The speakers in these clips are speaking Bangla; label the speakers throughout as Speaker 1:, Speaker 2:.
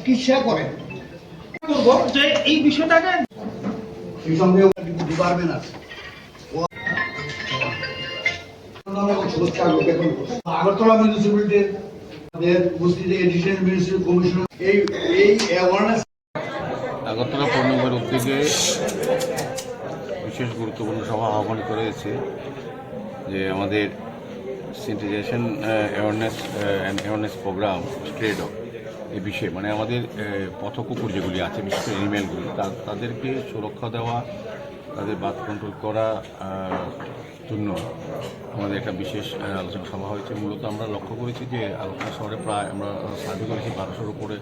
Speaker 1: চিকিৎসা করেন। করবো যে এই বিষয়টাকে সেই সঙ্গে ডিপার্টমেন্ট আছে আগরতলা মিউনিসিপ্যালিটির উপস্থিত এডিশনাল মিউনিসিপ্যাল কমিশনার এই অ্যাওয়ারনেস
Speaker 2: আগরতলা পৌর নিগমের উদ্যোগে বিশেষ গুরুত্বপূর্ণ সভা আহ্বান করেছে যে আমাদের সেনিটাইজেশন অ্যাওয়ারনেস প্রোগ্রাম স্ট্রেডক এই বিষয়ে মানে আমাদের পথকুকুর যেগুলি আছে বিশেষ করে এনিম্যালগুলি তাদেরকে সুরক্ষা দেওয়া, তাদের বাথ কন্ট্রোল করা জন্য আমাদের একটা বিশেষ আলোচনা সভা হয়েছে। মূলত আমরা লক্ষ্য করেছি যে আগরতলা শহরে প্রায় আমরা সার্ভে করেছি 1200-র উপরে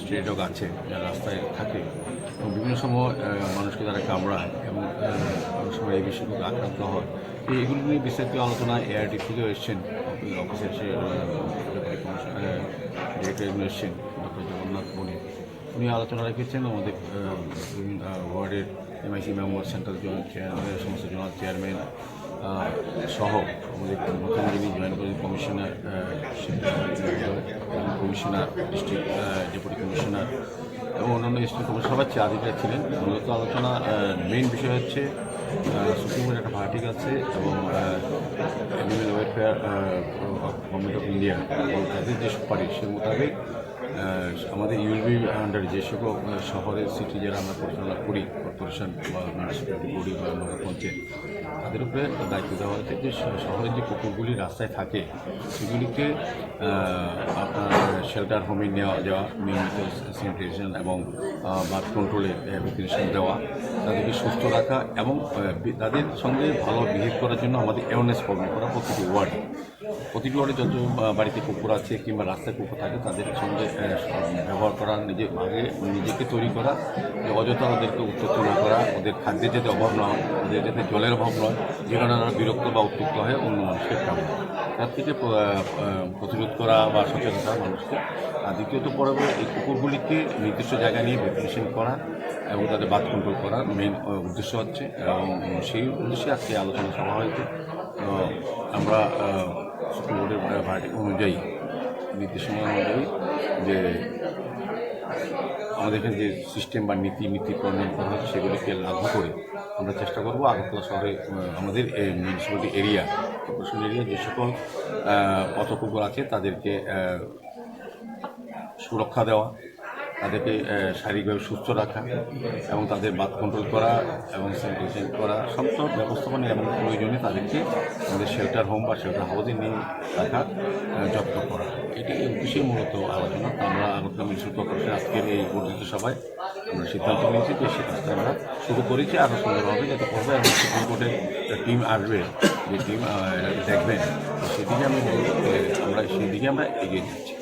Speaker 2: স্ট্রে ডগ আছে যারা রাস্তায় থাকে এবং বিভিন্ন সময় মানুষকে তারা কামড়ায় এবং অনেক সময় এই বিষয়গুলো আক্রান্ত হয়। তো এগুলো নিয়ে বিস্তারিত আলোচনা এআরটি থেকেও এসছেন, অফিসে এসে ডিরেক্টর এসছেন ডক্টর জগন্নাথ বণি, উনি আলোচনা রেখেছেন। আমাদের ওয়ার্ডের এমআইসি মেম্বার, সেন্ট্রাল চেয়ারম্যান, সমস্ত জোনাল চেয়ারম্যান সহ আমাদের নতুন যিনি জয়েন করেন কমিশনার, ডিস্ট্রিক্ট ডেপুটি কমিশনার এবং অন্যান্য ডিস্ট্রিক্ট কমিশনার সবার আধিকারিক ছিলেন। মূলত আলোচনা মেইন বিষয় হচ্ছে সুপ্রিম কোর্টের একটা ভার্ডিক্ট আছে এবং animal welfare government of India এবং তাদের যে সুপারিশ সে মোতাবেক আমাদের ইউএলবি আন্ডার যে সকল শহরের সিটি যারা আমরা পরিচালনা করি, কর্পোরেশন বা মিউনিসিপ্যালিটি বডি বা নগর পঞ্চায়েত, তাদের উপরে দায়িত্ব দেওয়া হয়েছে যে শহরের যে কুকুরগুলি রাস্তায় থাকে সেগুলিকে আপনার শেল্টার হোমে যাওয়া, নিয়মিত স্যানিটেশন এবং বাথ কন্ট্রোলে ভ্যাকসিনেশন দেওয়া, তাদেরকে সুস্থ রাখা এবং তাদের সঙ্গে ভালো বিহেভ করার জন্য আমাদের অ্যাওয়ারনেস প্রোগ্রাম করা প্রতিটি ওয়ার্ডে যত বাড়িতে কুকুর আছে কিংবা রাস্তায় কুকুর থাকে তাদের সঙ্গে ব্যবহার করা, নিজেকে তৈরি করা, অযথা ওদেরকে উত্তক্ত না করা, ওদের খাদ্যের যাতে অভাব না হয়, ওদের যাতে জলের অভাব নয়, যে কারণে তারা বিরক্ত বা উত্তক্ত হয়ে অন্য মানুষকে কামড়ে, তার থেকে প্রতিরোধ করা বা সচেতন করা মানুষকে। আর দ্বিতীয়ত পরে এই কুকুরগুলিকে নির্দিষ্ট জায়গায় নিয়ে ভ্যাকসিনেশন করা এবং তাদের বাথ কন্ট্রোল করার মেইন উদ্দেশ্য হচ্ছে এবং সেই উদ্দেশ্যে আজকে আলোচনা সভা হয়েছে। আমরা সুপ্রিম কোর্টের ভার্ডিক্ট অনুযায়ী, নির্দেশনা অনুযায়ী যে আমাদের এখানে যে সিস্টেম বা নীতি প্রণয়ন করা হচ্ছে সেগুলিকে লাগু করে আমরা চেষ্টা করব আগরতলা শহরে আমাদের মিউনিসিপ্যালিটি এরিয়া, কর্পোরেশন এরিয়া যে সকল পথকুকুর আছে তাদেরকে সুরক্ষা দেওয়া, তাদেরকে শারীরিকভাবে সুস্থ রাখা এবং তাদের বাথ কন্ট্রোল করা এবং স্যানিটেশন করা, সমস্ত ব্যবস্থাপনা এবং প্রয়োজনে তাদেরকে আমাদের শেল্টার হোম বা শেল্টার হাউসে নিয়ে রাখা, যত্ন করা, এটি উদ্দেশ্যে মূলত আলোচনা। আমরা আগরতলা মিউনিসিপ্যাল কর্পোরেশন আজকের এই বর্ধিত সভায় আমরা সিদ্ধান্ত নিয়েছি যে সে কাজটা আমরা শুরু করেছি, আরও সুন্দরভাবে যাতে করবে এবং সুপ্রিম কোর্টের টিম আসবে, যে টিম দেখবেন সেদিকে আমরা সেই দিকে আমরা এগিয়ে যাচ্ছি।